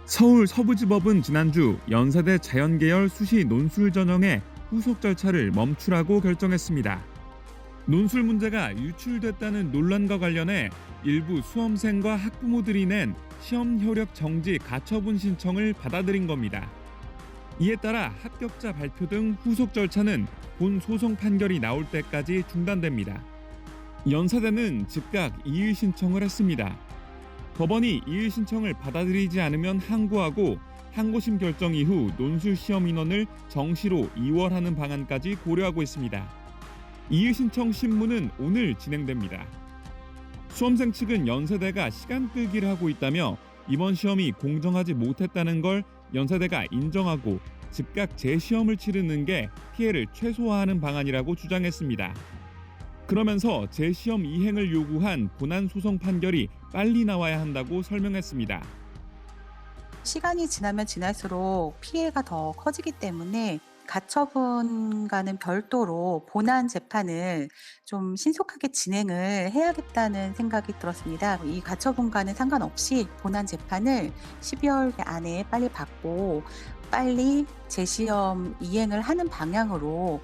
서울 서부지법은 지난주 연세대 자연계열 수시 논술 전형의 후속 절차를 멈추라고 결정했습니다. 논술 문제가 유출됐다는 논란과 관련해 일부 수험생과 학부모들이 낸 시험 효력 정지 가처분 신청을 받아들인 겁니다. 이에 따라 합격자 발표 등 후속 절차는 본 소송 판결이 나올 때까지 중단됩니다. 연세대는 즉각 이의 신청을 했습니다. 법원이 이의 신청을 받아들이지 않으면 항고하고 항고심 결정 이후 논술 시험 인원을 정시로 2월하는 방안까지 고려하고 있습니다. 이의 신청 심문은 오늘 진행됩니다. 수험생 측은 연세대가 시간 끌기를 하고 있다며 이번 시험이 공정하지 못했다는 걸 연세대가 인정하고 즉각 재시험을 치르는 게 피해를 최소화하는 방안이라고 주장했습니다. 그러면서 재시험 이행을 요구한 본안 소송 판결이 빨리 나와야 한다고 설명했습니다. 시간이 지나면 지날수록 피해가 더 커지기 때문에 가처분과는 별도로 본안 재판을 좀 신속하게 진행을 해야겠다는 생각이 들었습니다. 이 가처분과는 상관없이 본안 재판을 12월 안에 빨리 받고 빨리 재시험 이행을 하는 방향으로.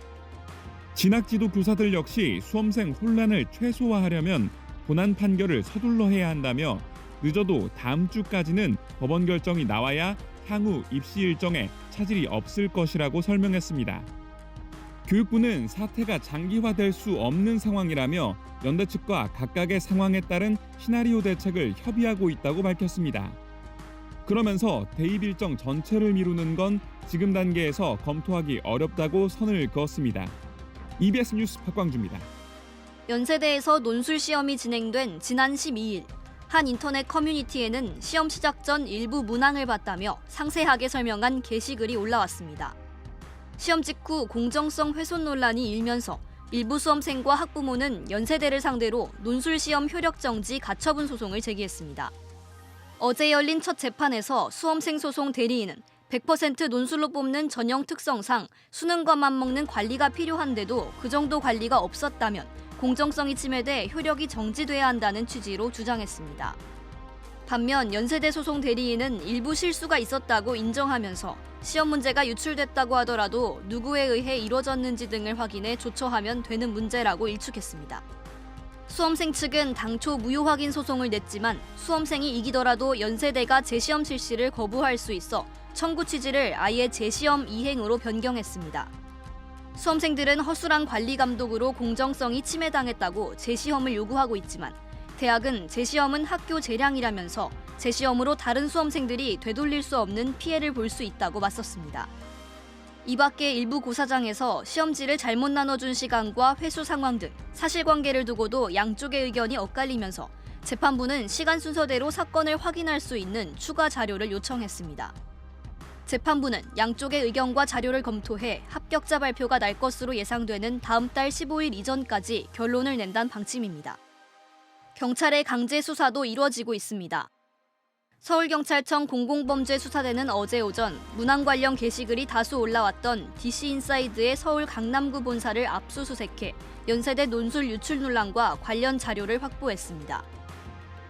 진학지도 교사들 역시 수험생 혼란을 최소화하려면 본안 판결을 서둘러 해야 한다며 늦어도 다음 주까지는 법원 결정이 나와야 향후 입시 일정에 차질이 없을 것이라고 설명했습니다. 교육부는 사태가 장기화될 수 없는 상황이라며 연대 측과 각각의 상황에 따른 시나리오 대책을 협의하고 있다고 밝혔습니다. 그러면서 대입 일정 전체를 미루는 건 지금 단계에서 검토하기 어렵다고 선을 그었습니다. EBS 뉴스 박광주입니다. 연세대에서 논술 시험이 진행된 지난 12일, 한 인터넷 커뮤니티에는 시험 시작 전 일부 문항을 봤다며 상세하게 설명한 게시글이 올라왔습니다. 시험 직후 공정성 훼손 논란이 일면서 일부 수험생과 학부모는 연세대를 상대로 논술 시험 효력 정지 가처분 소송을 제기했습니다. 어제 열린 첫 재판에서 수험생 소송 대리인은 100% 논술로 뽑는 전형 특성상 수능과 맞먹는 관리가 필요한데도 그 정도 관리가 없었다면 공정성이 침해돼 효력이 정지돼야 한다는 취지로 주장했습니다. 반면 연세대 소송 대리인은 일부 실수가 있었다고 인정하면서 시험 문제가 유출됐다고 하더라도 누구에 의해 이뤄졌는지 등을 확인해 조처하면 되는 문제라고 일축했습니다. 수험생 측은 당초 무효 확인 소송을 냈지만 수험생이 이기더라도 연세대가 재시험 실시를 거부할 수 있어 청구 취지를 아예 재시험 이행으로 변경했습니다. 수험생들은 허술한 관리 감독으로 공정성이 침해당했다고 재시험을 요구하고 있지만 대학은 재시험은 학교 재량이라면서 재시험으로 다른 수험생들이 되돌릴 수 없는 피해를 볼 수 있다고 맞섰습니다. 이 밖에 일부 고사장에서 시험지를 잘못 나눠준 시간과 회수 상황 등 사실관계를 두고도 양쪽의 의견이 엇갈리면서 재판부는 시간 순서대로 사건을 확인할 수 있는 추가 자료를 요청했습니다. 재판부는 양쪽의 의견과 자료를 검토해 합격자 발표가 날 것으로 예상되는 다음 달 15일 이전까지 결론을 낸다는 방침입니다. 경찰의 강제 수사도 이뤄지고 있습니다. 서울경찰청 공공범죄수사대는 어제 오전 문항 관련 게시글이 다수 올라왔던 DC인사이드의 서울 강남구 본사를 압수수색해 연세대 논술 유출 논란과 관련 자료를 확보했습니다.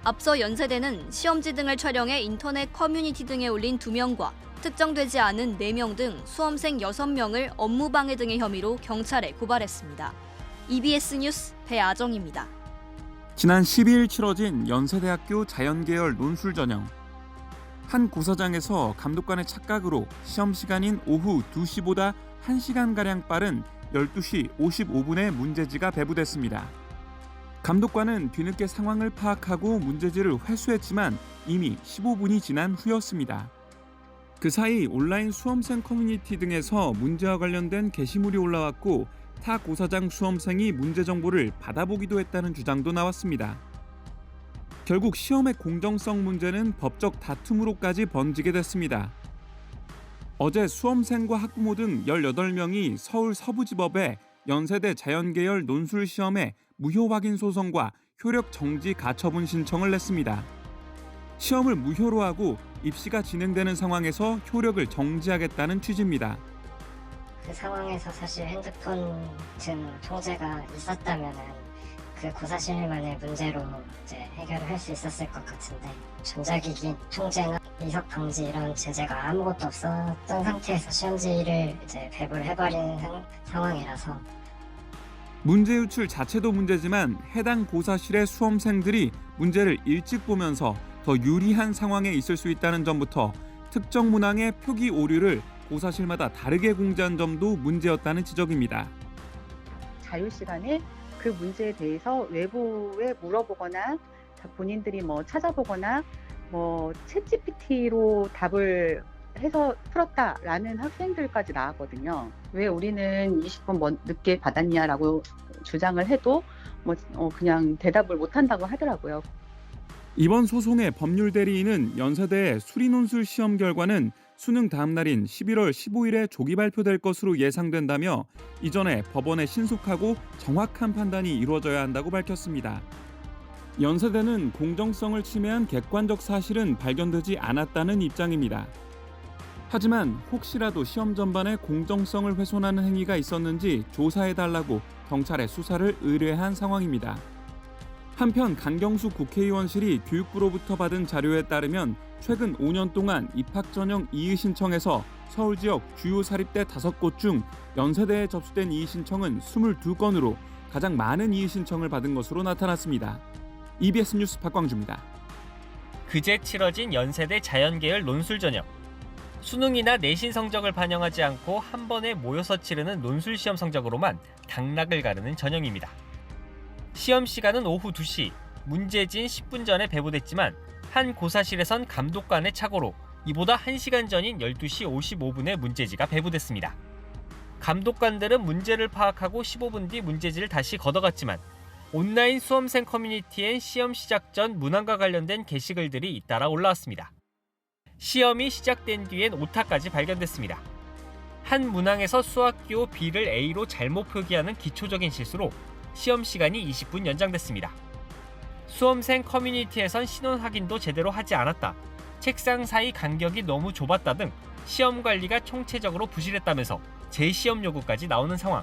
앞서 연세대는 시험지 등을 촬영해 인터넷 커뮤니티 등에 올린 2명과 특정되지 않은 4명 등 수험생 6명을 업무방해 등의 혐의로 경찰에 고발했습니다. EBS 뉴스 배아정입니다. 지난 12일 치러진 연세대학교 자연계열 논술 전형. 한 고사장에서 감독관의 착각으로 시험 시간인 오후 2시보다 1시간가량 빠른 12시 55분에 문제지가 배부됐습니다. 감독관은 뒤늦게 상황을 파악하고 문제지를 회수했지만 이미 15분이 지난 후였습니다. 그 사이 온라인 수험생 커뮤니티 등에서 문제와 관련된 게시물이 올라왔고 타 고사장 수험생이 문제 정보를 받아보기도 했다는 주장도 나왔습니다. 결국 시험의 공정성 문제는 법적 다툼으로까지 번지게 됐습니다. 어제 수험생과 학부모 등 18명이 서울 서부지법에 연세대 자연계열 논술 시험의 무효 확인 소송과 효력 정지 가처분 신청을 냈습니다. 시험을 무효로 하고 입시가 진행되는 상황에서 효력을 정지하겠다는 취지입니다. 그 상황에서 사실 핸드폰 등 통제가 있었다면은 그 고사실만의 문제로 이제 해결을 할 수 있었을 것 같은데, 전자기기 통제나 이석 방지 이런 제재가 아무것도 없었던 상태에서 시험지를 이제 배부를 해버린 상황이라서. 문제 유출 자체도 문제지만 해당 고사실의 수험생들이 문제를 일찍 보면서 더 유리한 상황에 있을 수 있다는 점부터 특정 문항의 표기 오류를 고사실마다 다르게 공지한 점도 문제였다는 지적입니다. 자유시간에 그 문제에 대해서 외부에 물어보거나 본인들이 뭐 찾아보거나 뭐 챗GPT로 답을 해서 풀었다라는 학생들까지 나왔거든요. 왜 우리는 20분 늦게 받았냐라고 주장을 해도 그냥 대답을 못한다고 하더라고요. 이번 소송의 법률 대리인은 연세대의 수리논술 시험 결과는 수능 다음 날인 11월 15일에 조기 발표될 것으로 예상된다며 이전에 법원의 신속하고 정확한 판단이 이루어져야 한다고 밝혔습니다. 연세대는 공정성을 침해한 객관적 사실은 발견되지 않았다는 입장입니다. 하지만 혹시라도 시험 전반에 공정성을 훼손하는 행위가 있었는지 조사해달라고 경찰에 수사를 의뢰한 상황입니다. 한편 강경수 국회의원실이 교육부로부터 받은 자료에 따르면 최근 5년 동안 입학 전형 이의 신청에서 서울 지역 주요 사립대 5곳 중 연세대에 접수된 이의 신청은 22건으로 가장 많은 이의 신청을 받은 것으로 나타났습니다. EBS 뉴스 박광주입니다. 그제 치러진 연세대 자연계열 논술 전형. 수능이나 내신 성적을 반영하지 않고 한 번에 모여서 치르는 논술 시험 성적으로만 당락을 가르는 전형입니다. 시험 시간은 오후 2시, 문제지인 10분 전에 배부됐지만 한 고사실에선 감독관의 착오로 이보다 1시간 전인 12시 55분에 문제지가 배부됐습니다. 감독관들은 문제를 파악하고 15분 뒤 문제지를 다시 걷어갔지만 온라인 수험생 커뮤니티엔 시험 시작 전 문항과 관련된 게시글들이 잇따라 올라왔습니다. 시험이 시작된 뒤엔 오타까지 발견됐습니다. 한 문항에서 수학기호 B를 A로 잘못 표기하는 기초적인 실수로 시험 시간이 20분 연장됐습니다. 수험생 커뮤니티에선 신원 확인도 제대로 하지 않았다, 책상 사이 간격이 너무 좁았다 등 시험 관리가 총체적으로 부실했다면서 재시험 요구까지 나오는 상황.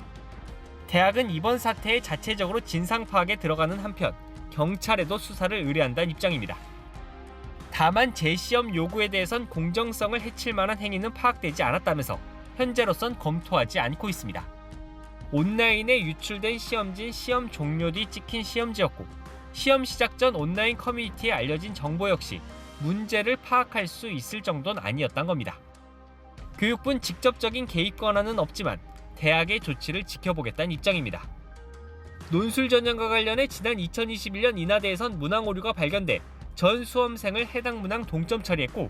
대학은 이번 사태에 자체적으로 진상 파악에 들어가는 한편 경찰에도 수사를 의뢰한다는 입장입니다. 다만 재시험 요구에 대해선 공정성을 해칠 만한 행위는 파악되지 않았다면서 현재로선 검토하지 않고 있습니다. 온라인에 유출된 시험지는 시험 종료 뒤 찍힌 시험지였고 시험 시작 전 온라인 커뮤니티에 알려진 정보 역시 문제를 파악할 수 있을 정도는 아니었던 겁니다. 교육부는 직접적인 개입 권한은 없지만 대학의 조치를 지켜보겠다는 입장입니다. 논술 전형과 관련해 지난 2021년 인하대에선 문항 오류가 발견돼 전 수험생을 해당 문항 동점 처리했고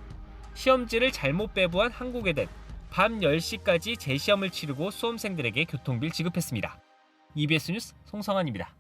시험지를 잘못 배부한 한국외대는 밤 10시까지 재시험을 치르고 수험생들에게 교통비를 지급했습니다. EBS 뉴스 송성환입니다.